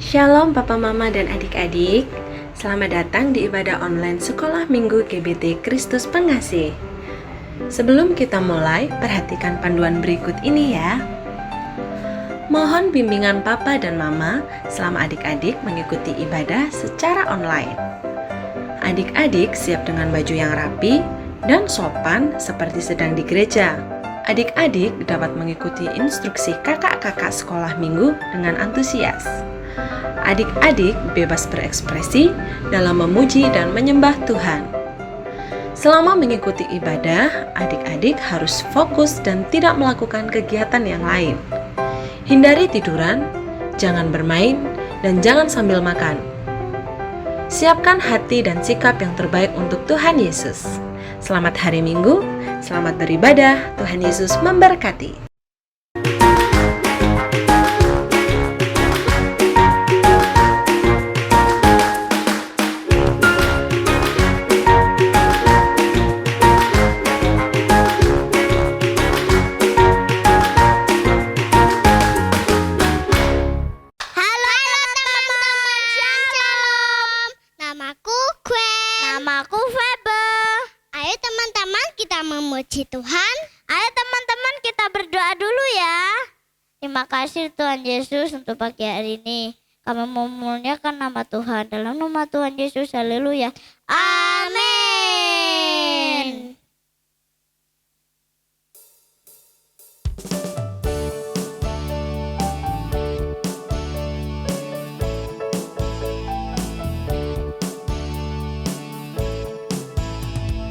Shalom Papa Mama dan adik-adik. Selamat datang di ibadah online Sekolah Minggu GBT Kristus Pengasih. Sebelum kita mulai, perhatikan panduan berikut ini ya. Mohon bimbingan Papa dan Mama selama adik-adik mengikuti ibadah secara online. Adik-adik siap dengan baju yang rapi dan sopan seperti sedang di gereja. Adik-adik dapat mengikuti instruksi kakak-kakak sekolah minggu dengan antusias. Adik-adik bebas berekspresi dalam memuji dan menyembah Tuhan. Selama mengikuti ibadah, adik-adik harus fokus dan tidak melakukan kegiatan yang lain. Hindari tiduran, jangan bermain, dan jangan sambil makan. Siapkan hati dan sikap yang terbaik untuk Tuhan Yesus. Selamat hari Minggu, selamat beribadah, Tuhan Yesus memberkati. Namaku Febe. Ayo teman-teman kita memuji Tuhan. Ayo teman-teman kita berdoa dulu ya. Terima kasih Tuhan Yesus untuk pagi hari ini. Kami memuliakan nama Tuhan. Dalam nama Tuhan Yesus, haleluya. Amin.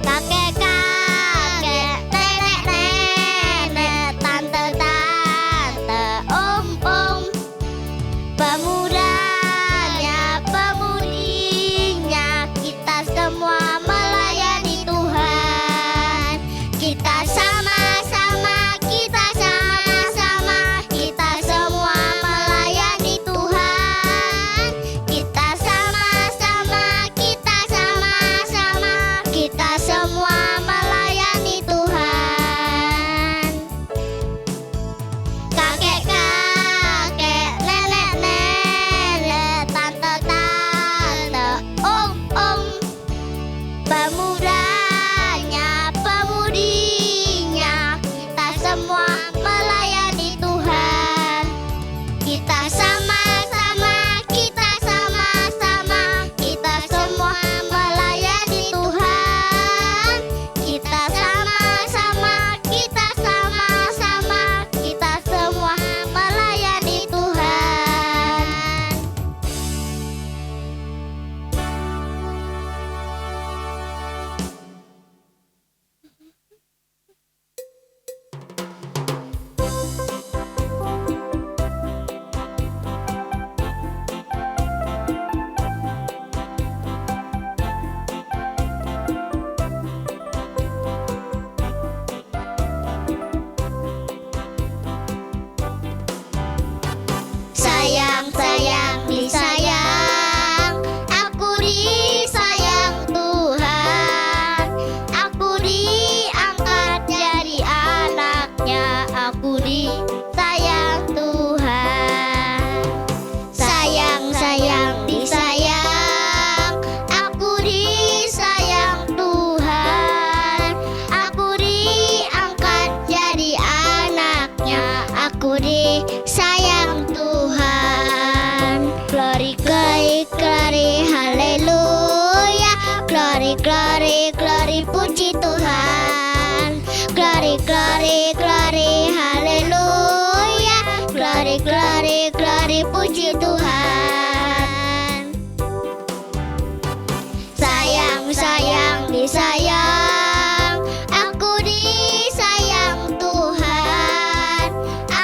Kakek-kakek, nenek-nenek, tante-tante, om-om, pemudanya, pemudinya, kita semua melayani Tuhan. Kita sama-sama, kita sama-sama, kita semua melayani Tuhan. Kita sama-sama, kita sama-sama, kita semua melayani Tuhan. Kakek-kakek, nenek-nenek, tante-tante, om-om, pemudanya, pemudinya, kita semua melayani Tuhan. Kita sama-sama, kita sama-sama, kita semua melayani Tuhan. Kita sama-sama, kita sama-sama, kita semua melayani Tuhan. Sayang, sayang, disayang, aku disayang Tuhan. Aku diangkat jadi anaknya, aku disayang Tuhan. Sayang, sayang, disayang, aku disayang Tuhan. Aku diangkat jadi anaknya, aku disayang Tuhan. Glory, glory, glory, haleluya. Glory, glory, glory, puji Tuhan. Glory, glory, glory, haleluya. Glory, glory, glory, puji Tuhan. Sayang, sayang, disayang, aku disayang Tuhan.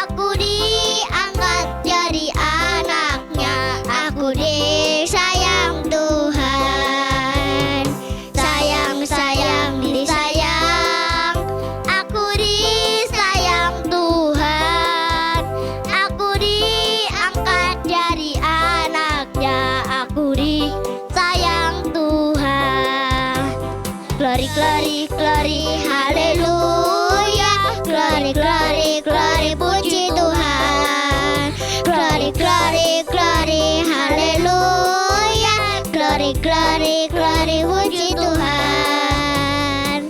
Aku diangkat jadi anaknya, aku disayang Tuhan. Sayang, sayang, disayang, aku disayang Tuhan. Aku diangkat jadi glory, glory, glory, puji Tuhan.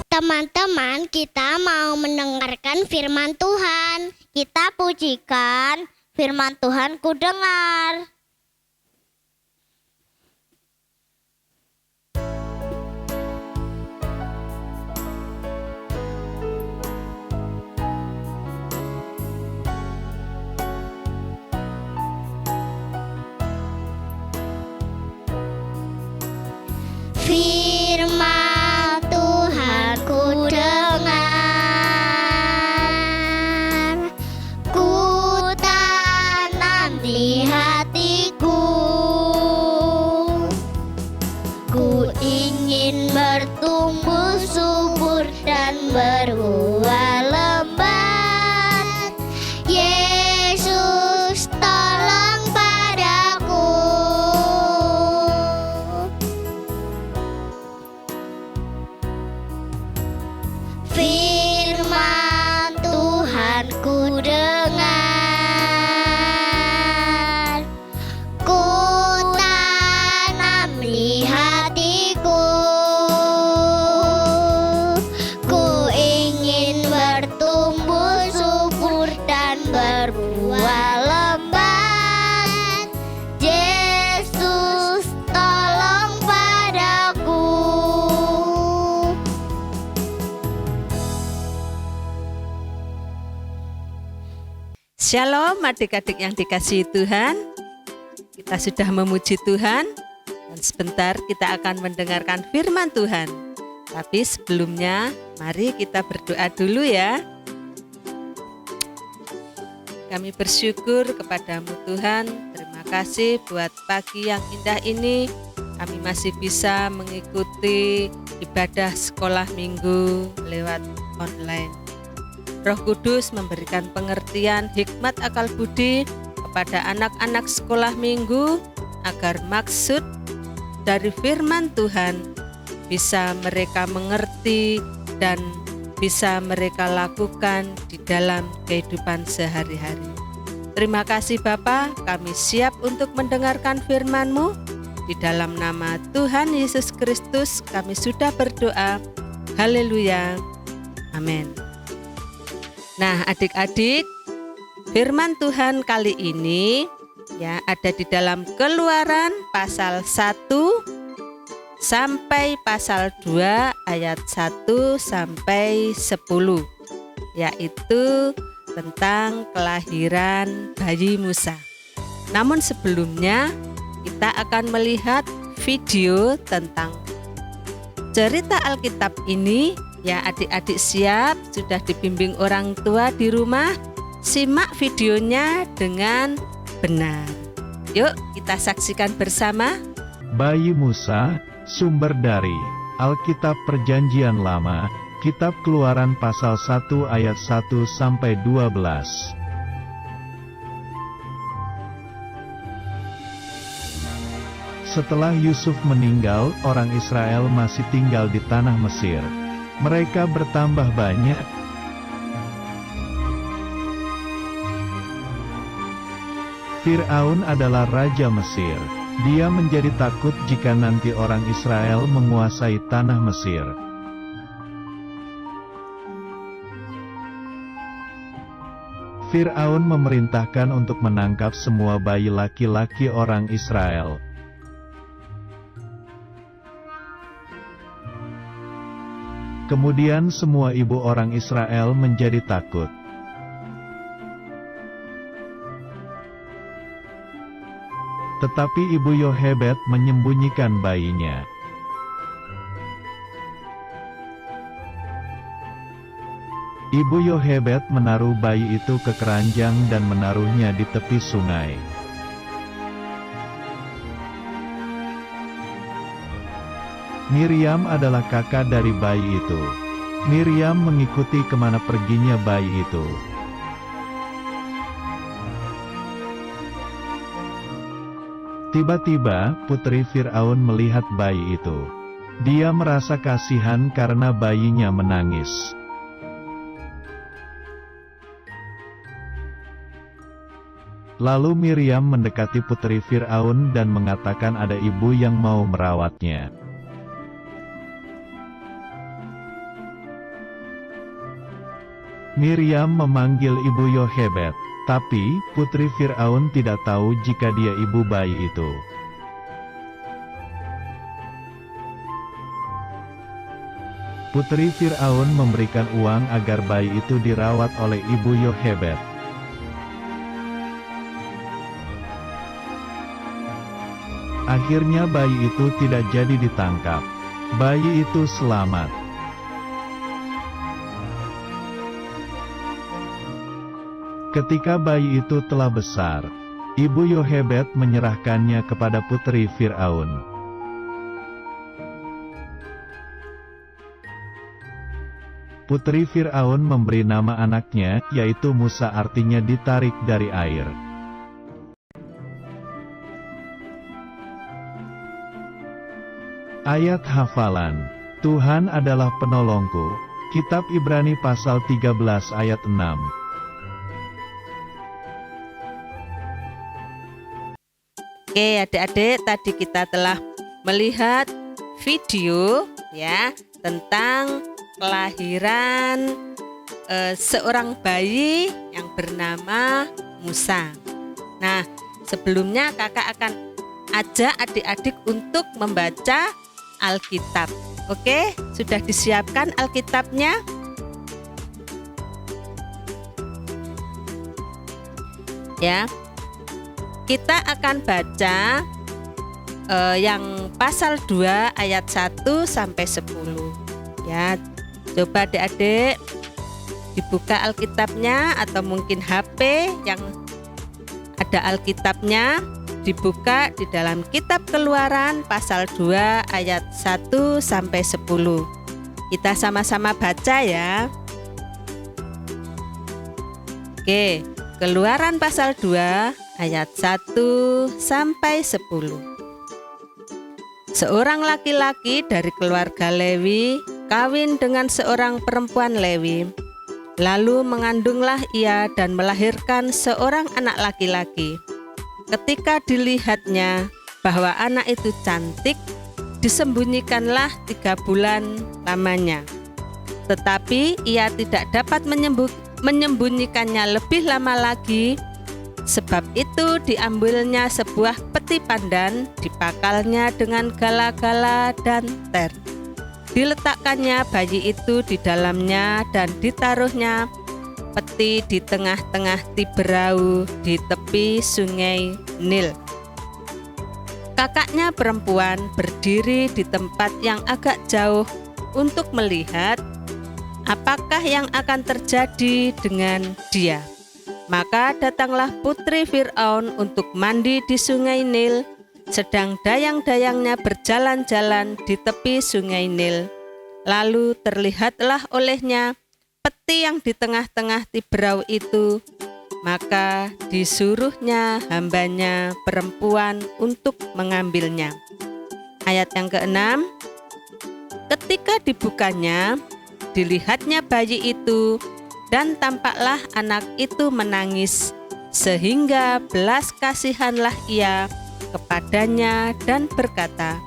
Teman-teman, kita mau mendengarkan firman Tuhan. Kita pujikan firman Tuhan ku dengar. Firman Tuhan ku dengar, ku tanam di hatiku, ku ingin bertumbuh subur dan berbuah lebat. Yesus tolong padaku. Firman Tuhan ku dengar, ku tanam di hatiku, ku ingin bertumbuh subur dan berbuah lebat. Yesus tolong padaku. Shalom adik-adik yang dikasihi Tuhan. Kita sudah memuji Tuhan dan sebentar kita akan mendengarkan firman Tuhan. Tapi sebelumnya mari kita berdoa dulu ya. Kami bersyukur kepadamu Tuhan. Terima kasih buat pagi yang indah ini. Kami masih bisa mengikuti ibadah sekolah minggu lewat online. Roh Kudus memberikan pengertian, hikmat, akal budi kepada anak-anak sekolah minggu agar maksud dari firman Tuhan bisa mereka mengerti dan bisa mereka lakukan di dalam kehidupan sehari-hari. Terima kasih Bapa, kami siap untuk mendengarkan firman-Mu. Di dalam nama Tuhan Yesus Kristus kami sudah berdoa. Haleluya. Amin. Nah, adik-adik, firman Tuhan kali ini ya ada di dalam Keluaran pasal 1 sampai pasal 2 ayat 1 sampai 10, yaitu tentang kelahiran bayi Musa. Namun sebelumnya kita akan melihat video tentang cerita Alkitab ini. Ya, adik-adik siap, sudah dibimbing orang tua di rumah, simak videonya dengan benar. Yuk kita saksikan bersama. Bayi Musa, sumber dari Alkitab Perjanjian Lama, Kitab Keluaran pasal 1 ayat 1 sampai 12. Setelah Yusuf meninggal, orang Israel masih tinggal di tanah Mesir. Mereka bertambah banyak. Fir'aun adalah raja Mesir. Dia menjadi takut jika nanti orang Israel menguasai tanah Mesir. Fir'aun memerintahkan untuk menangkap semua bayi laki-laki orang Israel. Kemudian semua ibu orang Israel menjadi takut. Tetapi ibu Yohebed menyembunyikan bayinya. Ibu Yohebed menaruh bayi itu ke keranjang dan menaruhnya di tepi sungai. Miriam adalah kakak dari bayi itu. Miriam mengikuti kemana perginya bayi itu. Tiba-tiba, putri Fir'aun melihat bayi itu. Dia merasa kasihan karena bayinya menangis. Lalu Miriam mendekati putri Fir'aun dan mengatakan ada ibu yang mau merawatnya. Miriam memanggil ibu Yochebed, tapi putri Fir'aun tidak tahu jika dia ibu bayi itu. Putri Fir'aun memberikan uang agar bayi itu dirawat oleh ibu Yochebed. Akhirnya bayi itu tidak jadi ditangkap. Bayi itu selamat. Ketika bayi itu telah besar, ibu Yochebed menyerahkannya kepada putri Fir'aun. Putri Fir'aun memberi nama anaknya, yaitu Musa, artinya ditarik dari air. Ayat hafalan. Tuhan adalah penolongku. Kitab Ibrani pasal 13 ayat 6. Oke, adik-adik, tadi kita telah melihat video ya tentang kelahiran seorang bayi yang bernama Musa. Nah, sebelumnya kakak akan ajak adik-adik untuk membaca Alkitab. Oke, sudah disiapkan Alkitabnya? Ya. Kita akan baca yang pasal 2 ayat 1 sampai 10. Ya, coba adik-adik dibuka Alkitabnya atau mungkin HP yang ada Alkitabnya dibuka di dalam kitab Keluaran pasal 2 ayat 1 sampai 10. Kita sama-sama baca ya. Oke, Keluaran pasal 2 ayat 1 sampai 10. Seorang laki-laki dari keluarga Lewi kawin dengan seorang perempuan Lewi. Lalu mengandunglah ia dan melahirkan seorang anak laki-laki. Ketika dilihatnya bahwa anak itu cantik, disembunyikanlah 3 bulan lamanya. Tetapi ia tidak dapat menyembunyikannya lebih lama lagi. Sebab itu diambilnya sebuah peti pandan, dipakalnya dengan gala-gala dan ter. Diletakkannya bayi itu di dalamnya dan ditaruhnya peti di tengah-tengah Tiberau di tepi sungai Nil. Kakaknya perempuan berdiri di tempat yang agak jauh untuk melihat apakah yang akan terjadi dengan dia. Maka datanglah putri Fir'aun untuk mandi di sungai Nil, sedang dayang-dayangnya berjalan-jalan di tepi sungai Nil. Lalu terlihatlah olehnya peti yang di tengah-tengah Tiberau itu. Maka disuruhnya hambanya perempuan untuk mengambilnya. Ayat yang ke-6. Ketika dibukanya, dilihatnya bayi itu, dan tampaklah anak itu menangis, sehingga belas kasihanlah ia kepadanya dan berkata,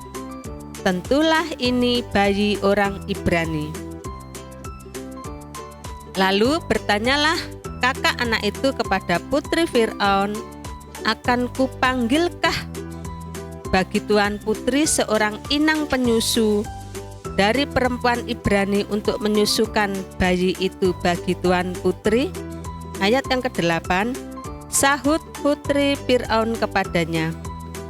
tentulah ini bayi orang Ibrani. Lalu bertanyalah kakak anak itu kepada putri Fir'aun, akan kupanggilkah bagi tuan putri seorang inang penyusu dari perempuan Ibrani untuk menyusukan bayi itu bagi tuan putri? Ayat yang ke-8. Sahut putri Fir'aun kepadanya,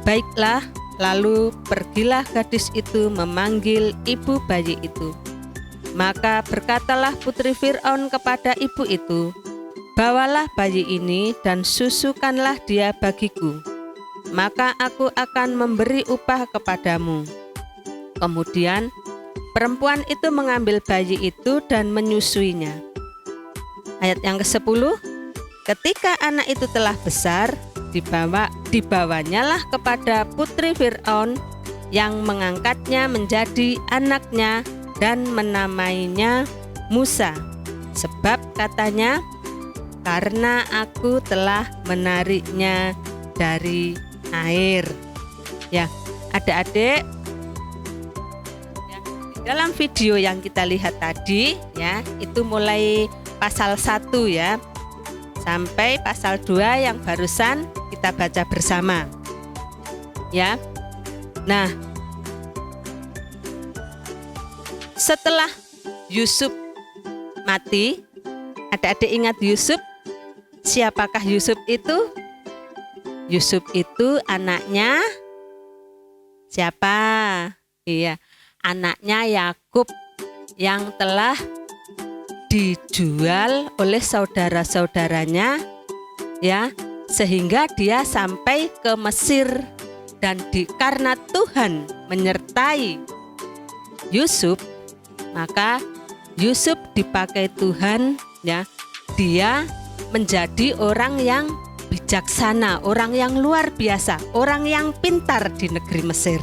baiklah. Lalu pergilah gadis itu memanggil ibu bayi itu. Maka berkatalah putri Fir'aun kepada ibu itu, bawalah bayi ini dan susukanlah dia bagiku, maka aku akan memberi upah kepadamu. Kemudian perempuan itu mengambil bayi itu dan menyusuinya. Ayat yang ke-10. Ketika anak itu telah besar, dibawanyalah kepada putri Fir'aun yang mengangkatnya menjadi anaknya dan menamainya Musa. Sebab katanya, karena aku telah menariknya dari air. Ya, adik-adik, dalam video yang kita lihat tadi ya, itu mulai pasal 1 ya sampai pasal 2 yang barusan kita baca bersama. Ya. Nah, setelah Yusuf mati, adik-adik ingat Yusuf? Siapakah Yusuf itu? Yusuf itu anaknya siapa? Iya, anaknya Yakub yang telah dijual oleh saudara-saudaranya ya, sehingga dia sampai ke Mesir, dan karena Tuhan menyertai Yusuf, maka Yusuf dipakai Tuhan ya, dia menjadi orang yang bijaksana, orang yang luar biasa, orang yang pintar di negeri Mesir.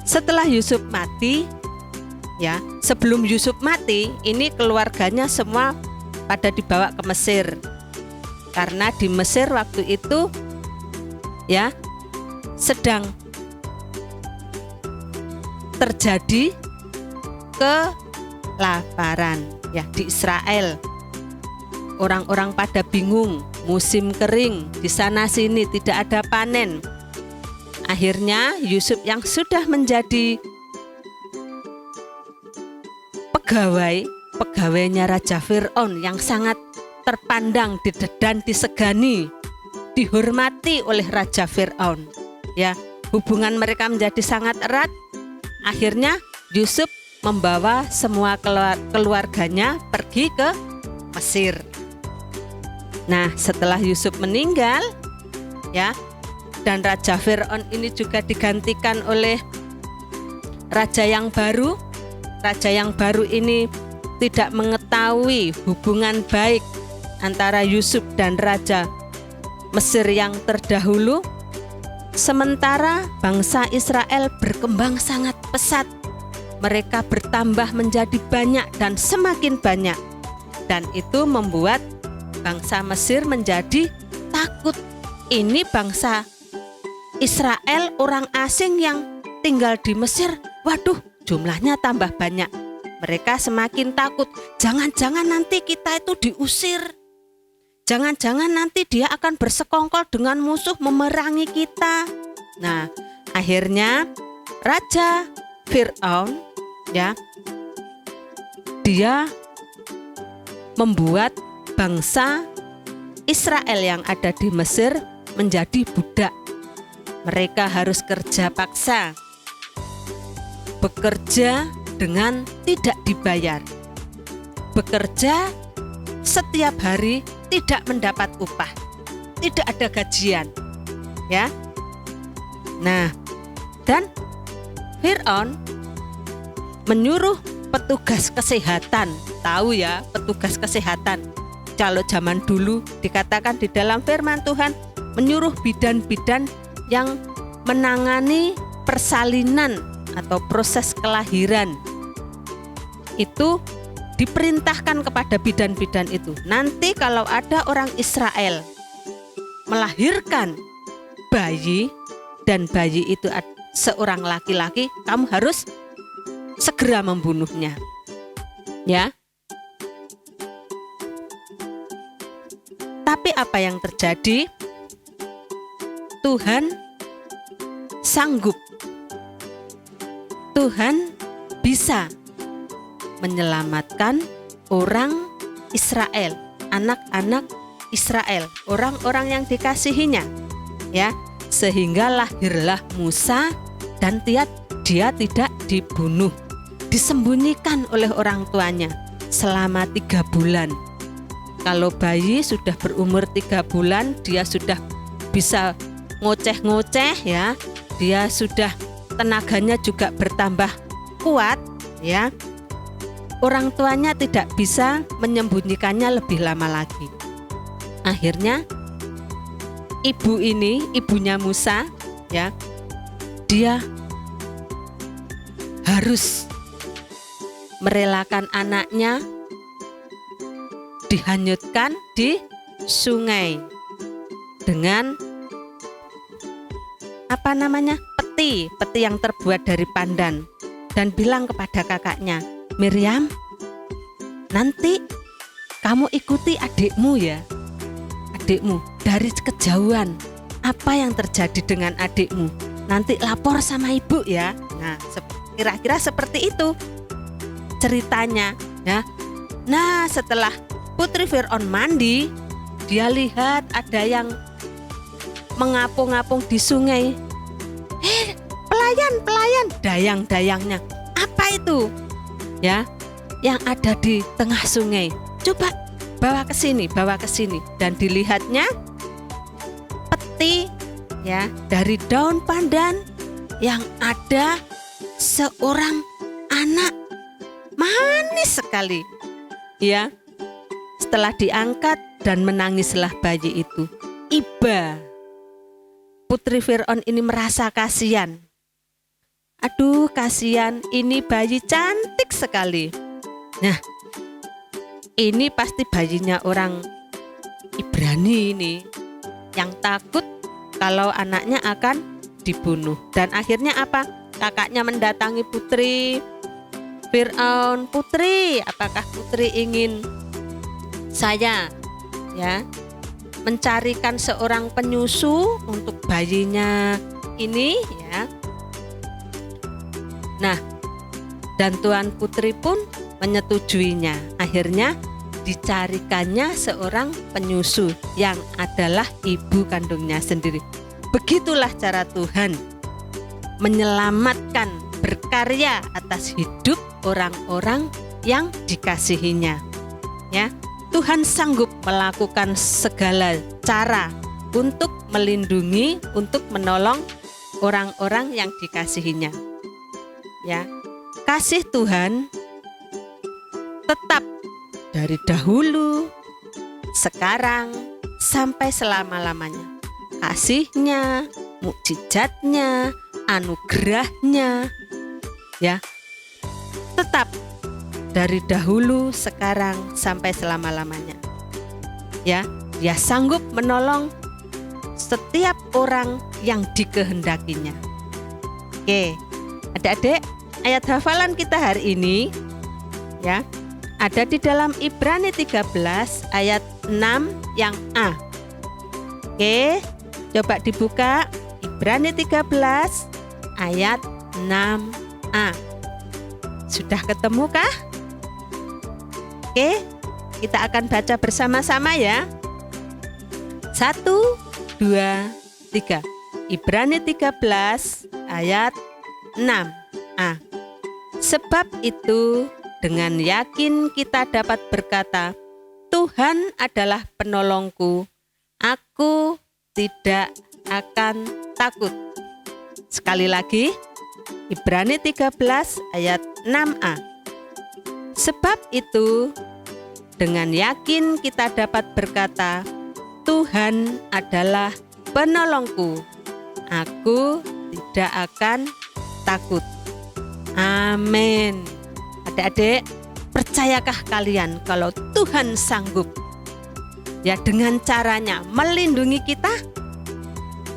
Setelah Yusuf mati, ya, sebelum Yusuf mati, ini keluarganya semua pada dibawa ke Mesir. Karena di Mesir waktu itu ya sedang terjadi kelaparan ya di Israel. Orang-orang pada bingung, musim kering, di sana sini tidak ada panen. Akhirnya Yusuf yang sudah menjadi pegawainya Raja Fir'aun yang sangat terpandang dan disegani, dihormati oleh Raja Fir'aun. Ya, hubungan mereka menjadi sangat erat. Akhirnya Yusuf membawa semua keluarganya pergi ke Mesir. Nah, setelah Yusuf meninggal, ya, dan Raja Fir'aun ini juga digantikan oleh raja yang baru. Raja yang baru ini tidak mengetahui hubungan baik antara Yusuf dan Raja Mesir yang terdahulu. Sementara bangsa Israel berkembang sangat pesat. Mereka bertambah menjadi banyak dan semakin banyak. Dan itu membuat bangsa Mesir menjadi takut. Ini bangsa Israel, orang asing yang tinggal di Mesir, waduh, jumlahnya tambah banyak. Mereka semakin takut, jangan-jangan nanti kita itu diusir. Jangan-jangan nanti dia akan bersekongkol dengan musuh memerangi kita. Nah, akhirnya Raja Fir'aun ya, dia membuat bangsa Israel yang ada di Mesir menjadi budak. Mereka harus kerja paksa, bekerja dengan tidak dibayar, bekerja setiap hari tidak mendapat upah, tidak ada gajian, ya. Nah, dan Fir'aun menyuruh petugas kesehatan, tahu ya, petugas kesehatan. Kalau zaman dulu dikatakan di dalam firman Tuhan, menyuruh bidan-bidan yang menangani persalinan atau proses kelahiran. Itu diperintahkan kepada bidan-bidan itu, nanti kalau ada orang Israel melahirkan bayi dan bayi itu seorang laki-laki, kamu harus segera membunuhnya. Ya. Tapi apa yang terjadi? Tuhan sanggup. Tuhan bisa menyelamatkan orang Israel, anak-anak Israel, orang-orang yang dikasihinya, ya, sehingga lahirlah Musa dan dia tidak dibunuh, disembunyikan oleh orang tuanya selama 3 bulan. Kalau bayi sudah berumur 3 bulan, dia sudah bisa ngoceh-ngoceh, ya, dia sudah tenaganya juga bertambah kuat, ya. Orang tuanya tidak bisa menyembunyikannya lebih lama lagi. Akhirnya ibunya Musa, ya, dia harus merelakan anaknya dihanyutkan di sungai dengan peti yang terbuat dari pandan, dan bilang kepada kakaknya, Miriam, nanti kamu ikuti adikmu ya, adikmu dari kejauhan. Apa yang terjadi dengan adikmu? Nanti lapor sama ibu ya. Nah, kira-kira seperti itu ceritanya ya. Nah, setelah Putri Fir'aun mandi, dia lihat ada yang mengapung-apung di sungai. Pelayan, dayang-dayangnya. Apa itu? Ya, yang ada di tengah sungai. Coba bawa ke sini. Dan dilihatnya peti ya dari daun pandan yang ada seorang anak manis sekali. Ya. Setelah diangkat dan menangislah bayi itu. Iba. Putri Fir'aun ini merasa kasihan. Aduh, kasihan, ini bayi cantik sekali. Nah, ini pasti bayinya orang Ibrani ini, yang takut kalau anaknya akan dibunuh. Dan akhirnya apa? Kakaknya mendatangi Putri Fir'aun. Putri, apakah Putri ingin saya ya mencarikan seorang penyusu untuk bayinya ini ya. Nah, dan Tuan Putri pun menyetujuinya. Akhirnya dicarikannya seorang penyusu yang adalah ibu kandungnya sendiri. Begitulah cara Tuhan menyelamatkan, berkarya atas hidup orang-orang yang dikasihinya. Ya, Tuhan sanggup melakukan segala cara untuk melindungi, untuk menolong orang-orang yang dikasihinya. Ya, kasih Tuhan tetap dari dahulu, sekarang, sampai selama-lamanya. Kasihnya, mukjizatnya, anugerahnya, ya, tetap dari dahulu, sekarang, sampai selama-lamanya. Ya, dia sanggup menolong setiap orang yang dikehendakinya. Oke, adik-adik, ayat hafalan kita hari ini ya ada di dalam Ibrani 13 ayat 6 yang A. Oke, coba dibuka Ibrani 13 ayat 6a. Sudah ketemu kah? Oke, kita akan baca bersama-sama ya. 1, 2, 3. Ibrani 13 ayat 6a. Sebab itu dengan yakin kita dapat berkata, Tuhan adalah penolongku, aku tidak akan takut. Sekali lagi, Ibrani 13 ayat 6a. Sebab itu dengan yakin kita dapat berkata, Tuhan adalah penolongku, aku tidak akan takut. Amin. Adik-adik, percayakah kalian kalau Tuhan sanggup ya dengan caranya melindungi kita?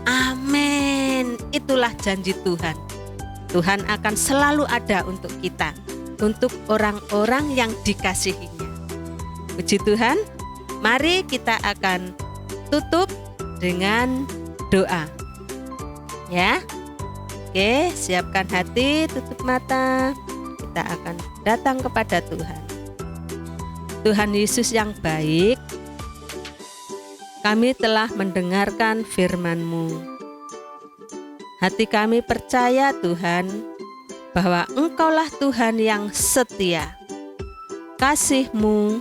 Amin. Itulah janji Tuhan. Tuhan akan selalu ada untuk kita, untuk orang-orang yang dikasihinya. Puji Tuhan. Mari kita akan tutup dengan doa. Ya. Oke, siapkan hati, tutup mata. Kita akan datang kepada Tuhan. Tuhan Yesus yang baik, kami telah mendengarkan firman-Mu. Hati kami percaya Tuhan, bahwa Engkaulah Tuhan yang setia. Kasih-Mu,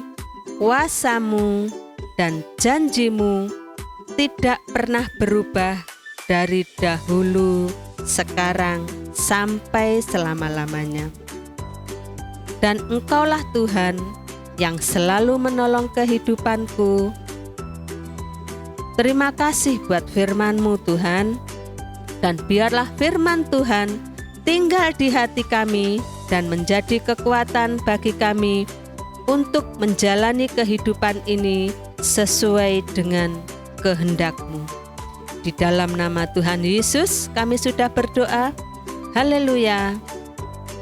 kuasa-Mu, dan janji-Mu tidak pernah berubah dari dahulu, sekarang, sampai selama-lamanya. Dan Engkaulah Tuhan yang selalu menolong kehidupanku. Terima kasih buat firman-Mu Tuhan, dan biarlah firman Tuhan tinggal di hati kami dan menjadi kekuatan bagi kami untuk menjalani kehidupan ini sesuai dengan kehendak-Mu. Di dalam nama Tuhan Yesus kami sudah berdoa. Haleluya.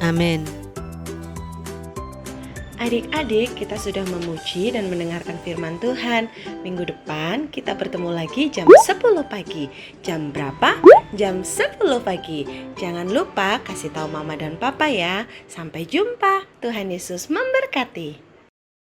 Amin. Adik-adik, kita sudah memuji dan mendengarkan firman Tuhan. Minggu depan kita bertemu lagi jam 10 pagi. Jam berapa? Jam 10 pagi. Jangan lupa kasih tahu mama dan papa ya. Sampai jumpa. Tuhan Yesus memberkati.